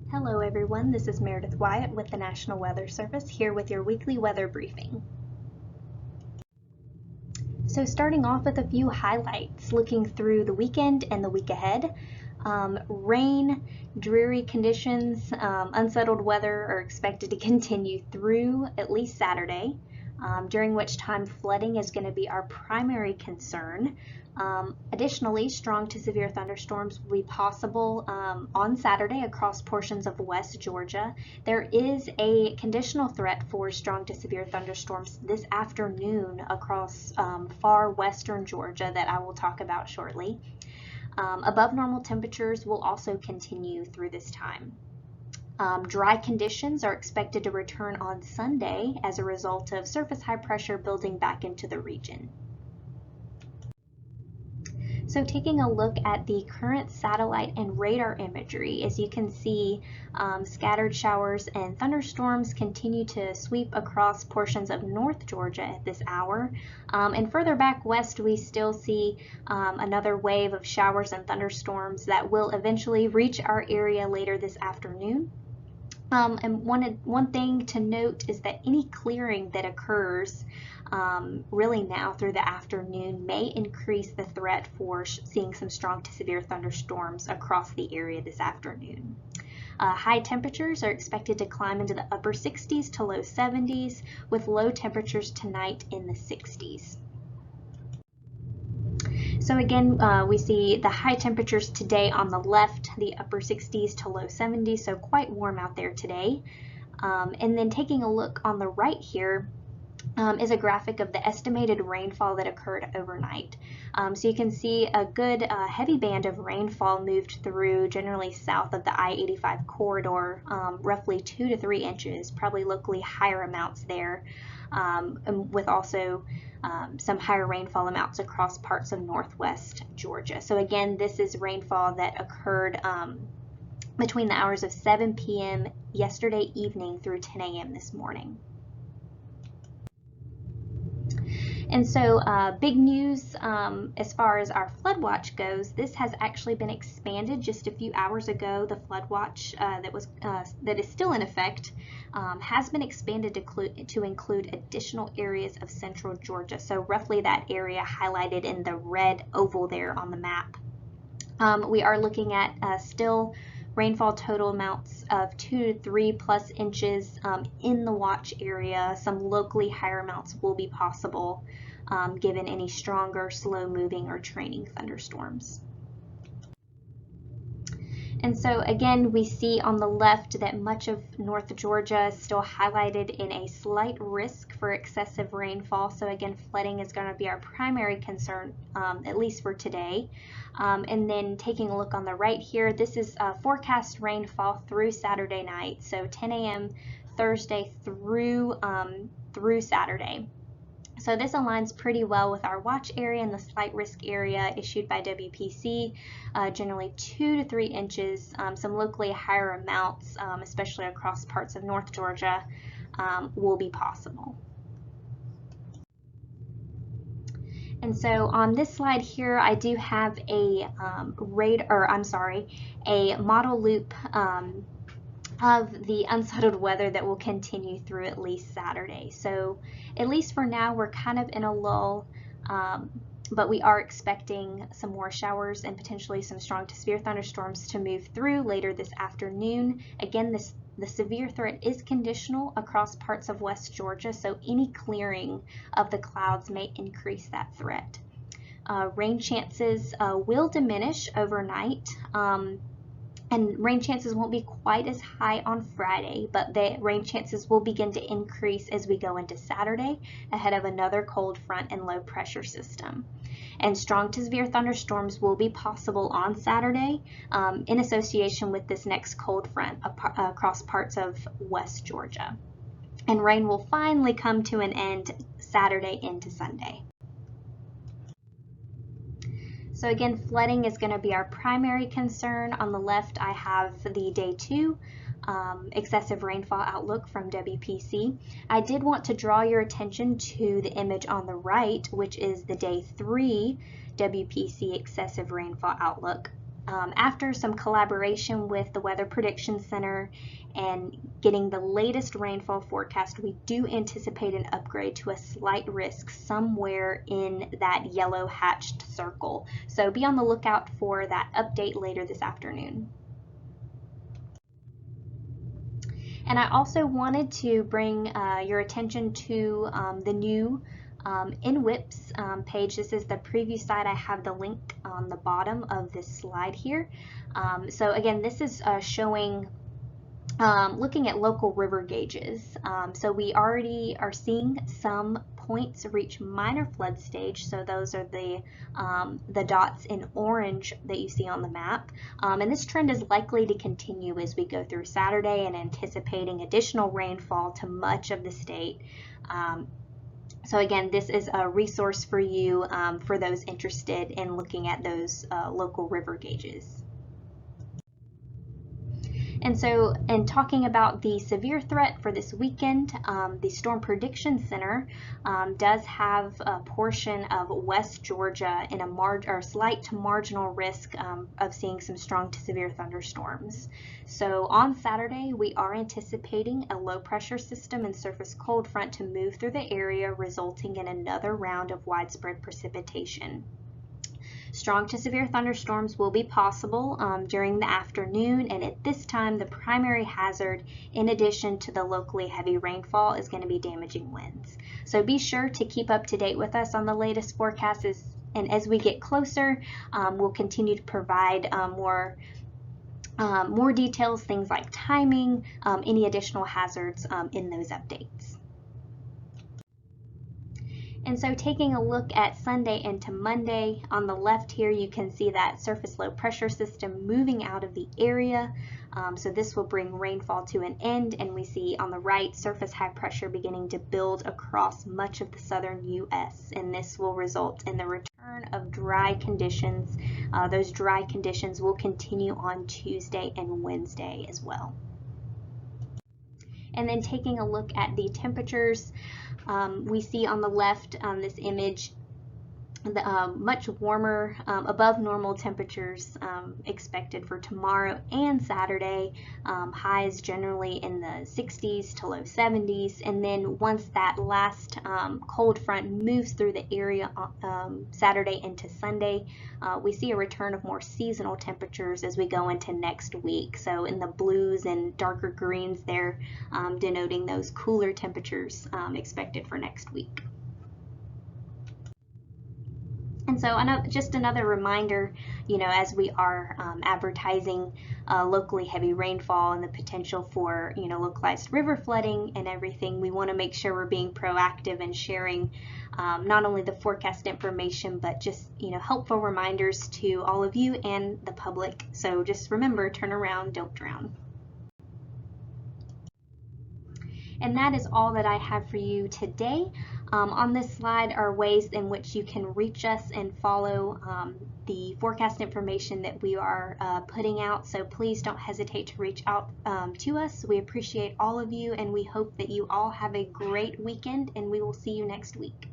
Hello everyone, this is Meredith Wyatt with the National Weather Service here with your weekly weather briefing. So starting off with a few highlights, looking through the weekend and the week ahead. Rain, dreary conditions, unsettled weather are expected to continue through at least Saturday, during which time flooding is going to be our primary concern. Additionally, strong to severe thunderstorms will be possible on Saturday across portions of West Georgia. There is a conditional threat for strong to severe thunderstorms this afternoon across far western Georgia that I will talk about shortly. Above normal temperatures will also continue through this time. Dry conditions are expected to return on Sunday as a result of surface high pressure building back into the region. So taking a look at the current satellite and radar imagery, as you can see, scattered showers and thunderstorms continue to sweep across portions of North Georgia at this hour. And further back west, we still see another wave of showers and thunderstorms that will eventually reach our area later this afternoon. And one thing to note is that any clearing that occurs really now through the afternoon may increase the threat for seeing some strong to severe thunderstorms across the area this afternoon. High temperatures are expected to climb into the upper 60s to low 70s, with low temperatures tonight in the 60s. So again, we see the high temperatures today on the left, the upper 60s to low 70s, so quite warm out there today. And then taking a look on the right here is a graphic of the estimated rainfall that occurred overnight. So you can see a good heavy band of rainfall moved through generally south of the I-85 corridor, roughly 2 to 3 inches, probably locally higher amounts there, with also some higher rainfall amounts across parts of northwest Georgia. So again, this is rainfall that occurred between the hours of 7 p.m. yesterday evening through 10 a.m. this morning. And so big news as far as our flood watch goes, this has actually been expanded just a few hours ago. The flood watch that is still in effect has been expanded to include additional areas of central Georgia. So roughly that area highlighted in the red oval there on the map. We are looking at still rainfall total amounts of 2 to 3 plus inches in the watch area. Some locally higher amounts will be possible given any stronger, slow moving or training thunderstorms. And so again, we see on the left that much of North Georgia is still highlighted in a slight risk for excessive rainfall. So again, flooding is going to be our primary concern, at least for today. And then taking a look on the right here, this is forecast rainfall through Saturday night. So 10 a.m. Thursday through Saturday. So this aligns pretty well with our watch area and the slight risk area issued by WPC, generally 2 to 3 inches, some locally higher amounts, especially across parts of North Georgia, will be possible. And so on this slide here, I do have a model loop of the unsettled weather that will continue through at least Saturday. So at least for now, we're kind of in a lull, but we are expecting some more showers and potentially some strong to severe thunderstorms to move through later this afternoon. Again, the severe threat is conditional across parts of West Georgia, so any clearing of the clouds may increase that threat. Rain chances will diminish overnight. And rain chances won't be quite as high on Friday, but the rain chances will begin to increase as we go into Saturday ahead of another cold front and low pressure system. And strong to severe thunderstorms will be possible on Saturday in association with this next cold front across parts of West Georgia. And rain will finally come to an end Saturday into Sunday. So again, flooding is going to be our primary concern. On the left, I have the day 2 excessive rainfall outlook from WPC. I did want to draw your attention to the image on the right, which is the day 3 WPC excessive rainfall outlook. after some collaboration with the Weather Prediction Center and getting the latest rainfall forecast, we do anticipate an upgrade to a slight risk somewhere in that yellow hatched circle. So be on the lookout for that update later this afternoon. And I also wanted to bring your attention to the new NWS page. This is the preview site. I have the link on the bottom of this slide here. So again, this is showing looking at local river gauges. So we already are seeing some points reach minor flood stage. So those are the dots in orange that you see on the map. And this trend is likely to continue as we go through Saturday and anticipating additional rainfall to much of the state. So again, this is a resource for you for those interested in looking at those local river gauges. And so, in talking about the severe threat for this weekend, the Storm Prediction Center does have a portion of West Georgia in a slight to marginal risk of seeing some strong to severe thunderstorms. So on Saturday, we are anticipating a low pressure system and surface cold front to move through the area, resulting in another round of widespread precipitation. Strong to severe thunderstorms will be possible during the afternoon, and at this time the primary hazard, in addition to the locally heavy rainfall, is going to be damaging winds. So be sure to keep up to date with us on the latest forecasts, and as we get closer, we'll continue to provide more details, things like timing, any additional hazards in those updates. And so taking a look at Sunday into Monday, on the left here you can see that surface low pressure system moving out of the area. So this will bring rainfall to an end, and we see on the right surface high pressure beginning to build across much of the southern U.S. and this will result in the return of dry conditions. Those dry conditions will continue on Tuesday and Wednesday as well. And then taking a look at the temperatures, we see on the left on this image the much warmer, above normal temperatures expected for tomorrow and Saturday. Highs generally in the 60s to low 70s, and then once that last cold front moves through the area Saturday into Sunday, we see a return of more seasonal temperatures as we go into next week. So in the blues and darker greens there, denoting those cooler temperatures expected for next week. And so just another reminder, as we are advertising locally heavy rainfall and the potential for, localized river flooding and everything, we want to make sure we're being proactive and sharing not only the forecast information, but just, helpful reminders to all of you and the public. So just remember, turn around, don't drown. And that is all that I have for you today. On this slide are ways in which you can reach us and follow the forecast information that we are putting out. So please don't hesitate to reach out to us. We appreciate all of you, and we hope that you all have a great weekend, and we will see you next week.